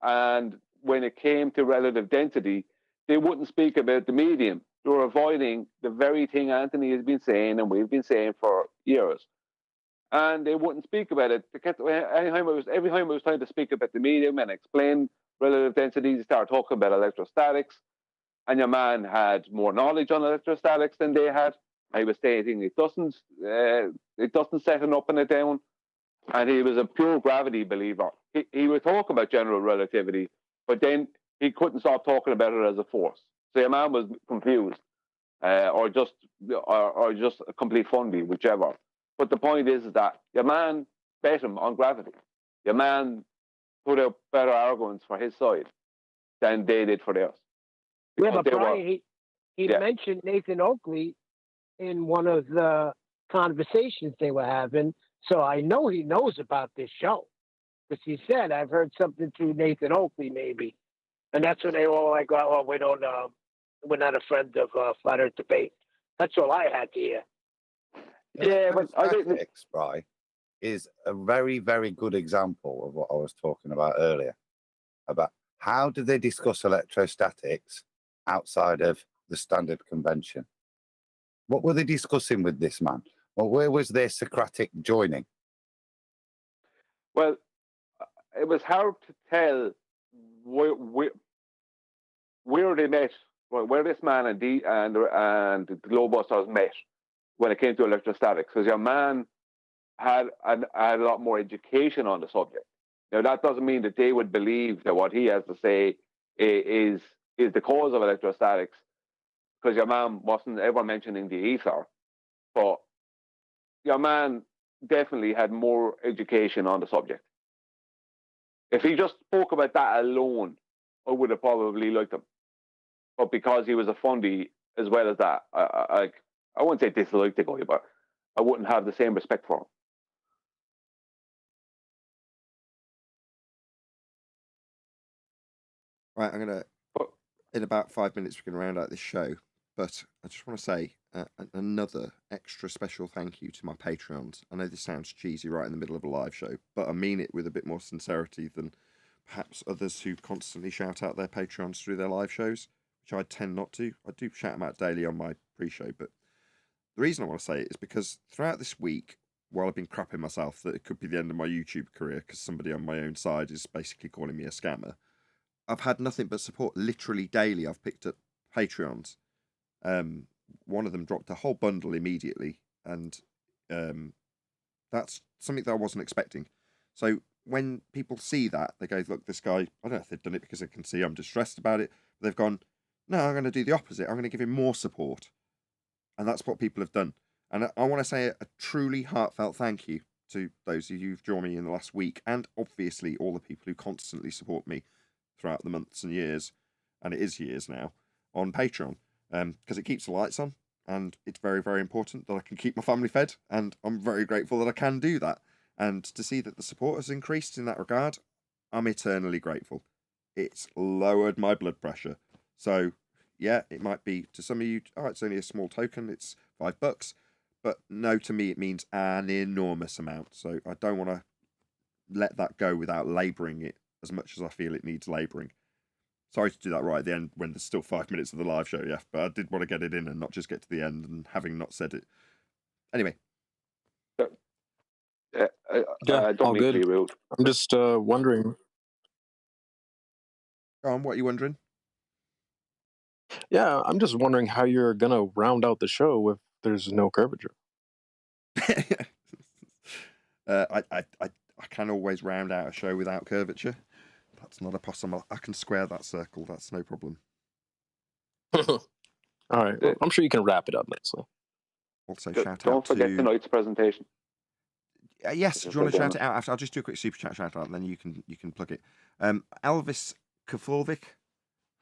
and when it came to relative density, they wouldn't speak about the medium. They were avoiding the very thing Anthony has been saying and we've been saying for years. And they wouldn't speak about it. Every time I was trying to speak about the medium and explain relative density, they started talking about electrostatics. And your man had more knowledge on electrostatics than they had. I was stating it doesn't set an up and a down. And he was a pure gravity believer. He would talk about general relativity, but then he couldn't stop talking about it as a force. So your man was confused, or just a complete fundy, whichever. But the point is that your man bet him on gravity. Your man put out better arguments for his side than they did for theirs. Yeah, but Brian, he mentioned Nathan Oakley in one of the conversations they were having. So I know he knows about this show, because he said, I've heard something through Nathan Oakley, maybe. And that's when they were all like, oh, we're not a friend of Flat Earth Debate. That's all I had to hear. Yeah, but electrostatics, right, is a very, very good example of what I was talking about earlier. About how do they discuss electrostatics outside of the standard convention? What were they discussing with this man? Well, where was their Socratic joining? Well, it was hard to tell where they met, where this man and the Globebusters met when it came to electrostatics, because your man had a lot more education on the subject. Now, that doesn't mean that they would believe that what he has to say is the cause of electrostatics, because your man wasn't ever mentioning the ether, but your man definitely had more education on the subject. If he just spoke about that alone, I would have probably liked him. But because he was a fundy as well as that, I wouldn't say dislike the guy, but I wouldn't have the same respect for him. Right, in about 5 minutes, we're going to round out this show. But I just want to say another extra special thank you to my Patreons. I know this sounds cheesy right in the middle of a live show, but I mean it with a bit more sincerity than perhaps others who constantly shout out their Patreons through their live shows, which I tend not to. I do shout them out daily on my pre-show, but the reason I want to say it is because throughout this week, while I've been crapping myself that it could be the end of my YouTube career because somebody on my own side is basically calling me a scammer, I've had nothing but support literally daily. I've picked up Patreons. One of them dropped a whole bundle immediately, and that's something that I wasn't expecting. So when people see that, they go, look, this guy, I don't know if they've done it because they can see I'm distressed about it, but they've gone, no, I'm going to do the opposite. I'm going to give him more support. And that's what people have done. And I want to say a truly heartfelt thank you to those of you who've joined me in the last week, and obviously all the people who constantly support me throughout the months and years, and it is years now, on Patreon, because it keeps the lights on, and it's very, very important that I can keep my family fed, and I'm very grateful that I can do that. And to see that the support has increased in that regard, I'm eternally grateful. It's lowered my blood pressure. So, yeah, it might be to some of you, oh, it's only a small token, it's $5. But no, to me, it means an enormous amount. So I don't want to let that go without labouring it as much as I feel it needs labouring. Sorry to do that right at the end when there's still 5 minutes of the live show, yeah. But I did want to get it in and not just get to the end and having not said it. Anyway. Don't all mean to good. be rude. I'm just wondering. Go on, what are you wondering? Yeah, I'm just wondering how you're gonna round out the show if there's no curvature. I can always round out a show without curvature. That's not a possible. I can square that circle. That's no problem. All right, well, I'm sure you can wrap it up nicely. Also, shout out Don't forget to tonight's presentation. yes. Do you want to shout it out after? I'll just do a quick super chat shout out, and then you can plug it. Elvis Kaflovic.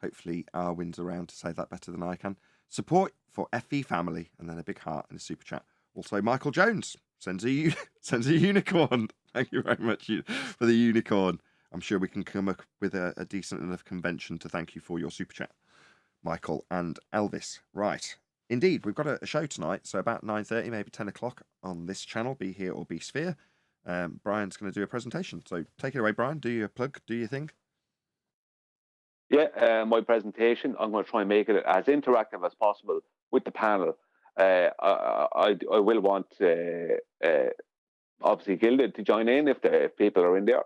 Hopefully, R wins around to say that better than I can. Support for FE family, and then a big heart and a super chat. Also, Michael Jones sends a unicorn. Thank you very much for the unicorn. I'm sure we can come up with a decent enough convention to thank you for your super chat, Michael and Elvis. Right, indeed, we've got a show tonight, so about 9:30, maybe 10 o'clock on this channel. Be Here or Be Sphere. Brian's going to do a presentation, so take it away, Brian. Do your plug. Do your thing. Yeah, my presentation, I'm going to try and make it as interactive as possible with the panel. I will want obviously Gilded to join in if people are in there,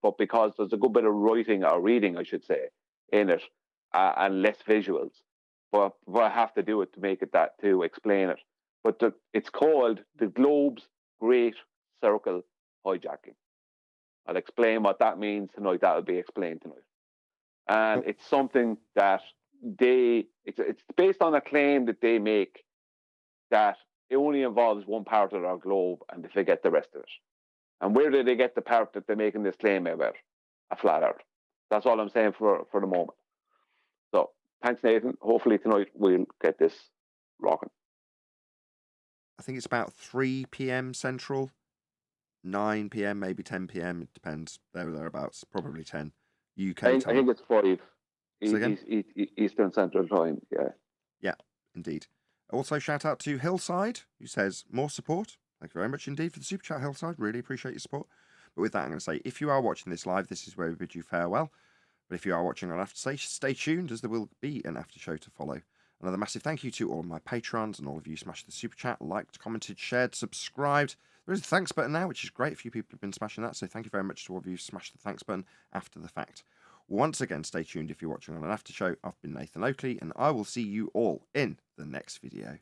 but because there's a good bit of writing or reading, I should say, in it, and less visuals, but I have to do it to make it that, to explain it. But it's called the Globe's Great Circle Hijacking. I'll explain what that means tonight. That'll be explained tonight. And it's something that it's based on a claim that they make that it only involves one part of our globe and they forget the rest of it. And where do they get the part that they're making this claim about? A flat earth. That's all I'm saying for the moment. So thanks, Nathan. Hopefully tonight we'll get this rocking. I think it's about 3 p.m. Central, 9 p.m., maybe 10 p.m. It depends. Thereabouts. Probably 10. UK time. I think it's 5 Eastern Central Time. Yeah, indeed. Also, shout out to Hillside, who says more support. Thank you very much indeed for the super chat, Hillside. Really appreciate your support. But with that, I'm going to say, if you are watching this live, this is where we bid you farewell. But if you are watching on after, stay tuned, as there will be an after show to follow. Another massive thank you to all of my patrons and all of you smashed the super chat, liked, commented, shared, subscribed. There is a thanks button now, which is great. A few people have been smashing that, so thank you very much to all of you who smashed the thanks button after the fact. Once again, stay tuned if you're watching on an after show. I've been Nathan Oakley, and I will see you all in the next video.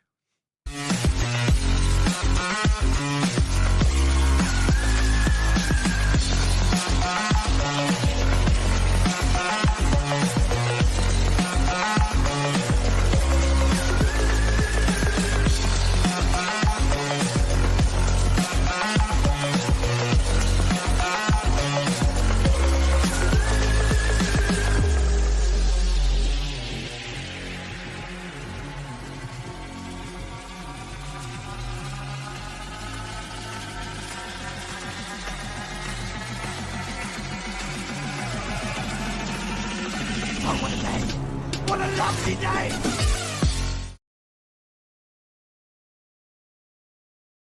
What a lovely day!